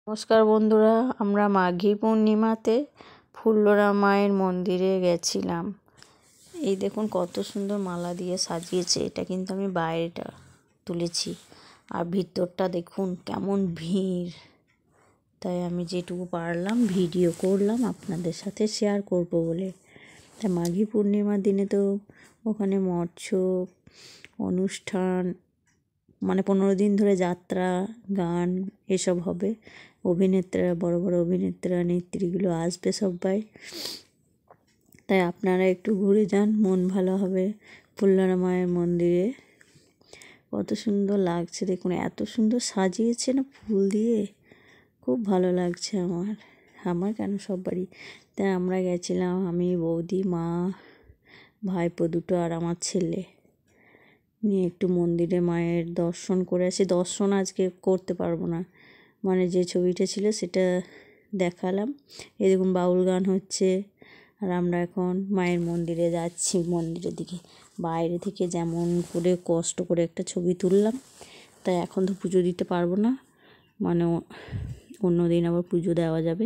নমস্কার বন্ধুরা, আমরা মাঘী পূর্ণিমাতে ফুল্লরা মায়ের মন্দিরে গেছিলাম। এই দেখুন কত সুন্দর মালা দিয়ে সাজিয়েছে। এটা কিন্তু আমি বাইরেটা তুলেছি, আর ভিতরটা দেখুন কেমন ভিড়। তাই আমি যেটুকু পারলাম ভিডিও করলাম আপনাদের সাথে শেয়ার করব বলে। তা মাঘী পূর্ণিমার দিনে তো ওখানে মৎস্য অনুষ্ঠান, মানে 15 দিন ধরে যাত্রা গান এসব হবে। অভিনেত্রীরা, বড় বড় অভিনেত্রীরা, নেত্রীগুলো আসবে সবাই। তাই আপনারা একটু ঘুরে যান, মন ভালো হবে। ফুল্লরা মায়ের মন্দিরে কত সুন্দর লাগছে দেখুন, এত সুন্দর সাজিয়েছে না ফুল দিয়ে, খুব ভালো লাগছে আমার কেন সবারই। তাই আমরা গেছিলাম, আমি, বৌদি, মা, ভাইপো দুটো আর আমার ছেলে নিয়ে একটু মন্দিরে মায়ের দর্শন করে আসি। দর্শন আজকে করতে পারবো না, মানে যে ছবিটা ছিল সেটা দেখালাম। এই দেখুন বাউল গান হচ্ছে, আর আমরা এখন মায়ের মন্দিরে যাচ্ছি। মন্দিরের দিকে বাইরে থেকে যেমন করে কষ্ট করে একটা ছবি তুললাম, তাই এখন তো পুজো দিতে পারবো না, মানে অন্য দিন আবার পুজো দেওয়া যাবে।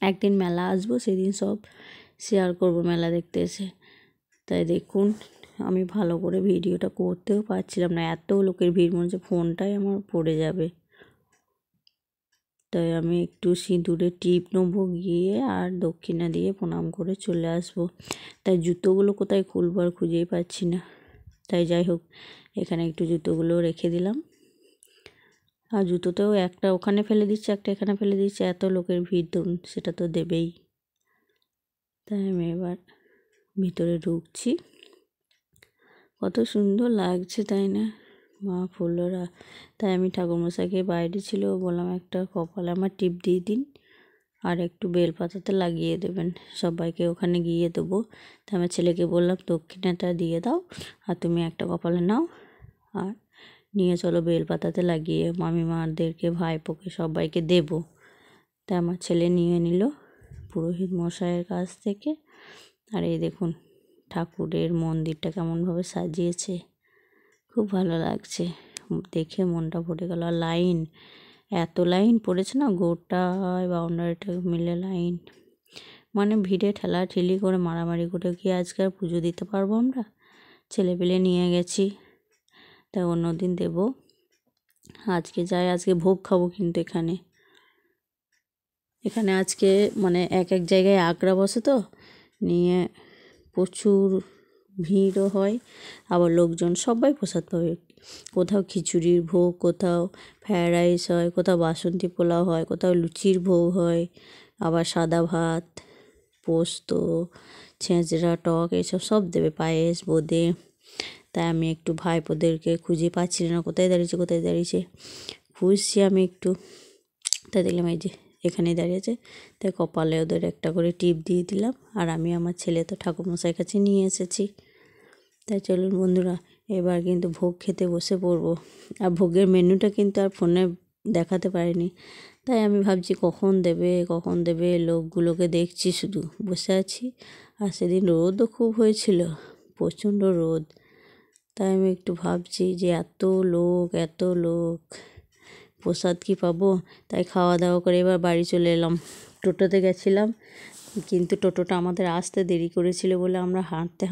একদিন মেলা আসবো, সেদিন সব শেয়ার করব মেলা দেখতে এসে। তাই দেখুন আমি ভালো করে ভিডিওটা করতেও পারছিলাম না, এত লোকের ভিড়, মনে হচ্ছে ফোনটাই আমার পড়ে যাবে। তাই আমি একটু সিঁদুরে টিপ নেবো গিয়ে, আর দক্ষিণা দিয়ে প্রণাম করে চলে আসবো। তাই জুতোগুলো কোথায় খুলবো আর খুঁজেই পাচ্ছি না। তাই যাই হোক, এখানে একটু জুতোগুলো রেখে দিলাম। আর জুতোতেও একটা ওখানে ফেলে দিচ্ছে, একটা এখানে ফেলে দিচ্ছে, এত লোকের ভিড় তো সেটা তো দেবেই। তাই আমি এবার ভিতরে ঢুকছি। কত সুন্দর লাগছে তাই না মা ফুল্লরা। তাই আমি ঠাকুরমশাইকে, বাইরে ছিল, বললাম একটা কপালে আমার টিপ দিয়ে দিন, আর একটু বেলপাতাতে লাগিয়ে দেবেন, সবাইকে ওখানে গিয়ে দেবো। তাই আমার ছেলেকে বললাম দক্ষিণাটা দিয়ে দাও, আর তুমি একটা কপালে নাও, আর নিয়ে চলো বেলপাতাতে লাগিয়ে মামিমাদেরকে, ভাইপোকে সবাইকে দেবো। তাই আমার ছেলে নিয়ে নিল পুরোহিত মশাইয়ের কাছ থেকে। আর এই দেখুন ঠাকুরের মন্দিরটা কেমনভাবে সাজিয়েছে, খুব ভালো লাগছে দেখে, মনটা ভরে গেল। আর লাইন, এত লাইন পড়েছে না, গোটা বাউন্ডারিটা মিলে লাইন, মানে ভিড়ে ঠেলাঠেলি করে মারামারি করে কি আজকে আর পুজো দিতে পারবো আমরা? ছেলেপেলে নিয়ে গেছি, তাই অন্যদিন দেবো। আজকে যাই, আজকে ভোগ খাবো। কিন্তু এখানে আজকে মানে এক এক জায়গায় আগ্রা বসে, তো নিয়ে প্রচুর ভিড়ও হয়, আবার লোকজন সবাই প্রসাদ পাবে। কোথাও খিচুড়ির ভোগ, কোথাও ফ্রায়েড রাইস হয়, কোথাও বাসন্তী পোলাও হয়, কোথাও লুচির ভোগ হয়, আবার সাদা ভাত, পোস্ত, ছেঁচড়া, টক এইসব সব দেবে, পায়েস, বোঁদে। তাই আমি একটু ভাইপোদেরকে খুঁজে পাচ্ছি না, কোথায় দাঁড়িয়েছে খুঁজছি আমি একটু। তাই দেখলাম এই যে এখানেই দাঁড়িয়েছে, তাই কপালে ওদের একটা করে টিপ দিয়ে দিলাম। আর আমি আমার ছেলে তো ঠাকুরমশাইয়ের কাছে নিয়ে এসেছি। তাই চলুন বন্ধুরা, এবার কিন্তু ভোগ খেতে বসে পড়বো। আর ভোগের মেনুটা কিন্তু আর ফোনে দেখাতে পারিনি, তাই আমি ভাবছি কখন দেবে। লোকগুলোকে দেখছি, শুধু বসে আছি। আর সেদিন রোদও খুব হয়েছিল, প্রচণ্ড রোদ। তাই আমি একটু ভাবছি যে এত লোক, প্রসাদ কি পাবো? তাই খাওয়া দাওয়া করে এবার বাড়ি চলে এলাম। টোটোতে গেছিলাম, কিন্তু টোটোটা আমাদের আসতে দেরি করেছিল বলে আমরা হাঁটতে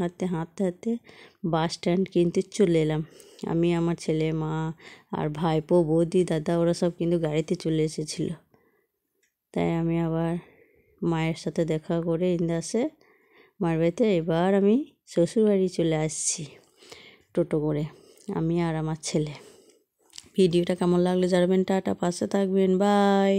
বাস স্ট্যান্ড কিন্তু চলে এলাম। আমি, আমার ছেলে, মা, আর ভাইপো, বৌদি, দাদা, ওরা সব কিন্তু গাড়িতে চলে এসেছিল। তাই আমি আবার মায়ের সাথে দেখা করে ইন্দাসে মার বাড়িতে এবার আমি শ্বশুরবাড়ি চলে আসছি টোটো করে, আমি আর আমার ছেলে। ভিডিওটা কেমন লাগলো জানাবেন। টাটা, পাশে থাকবেন, বাই।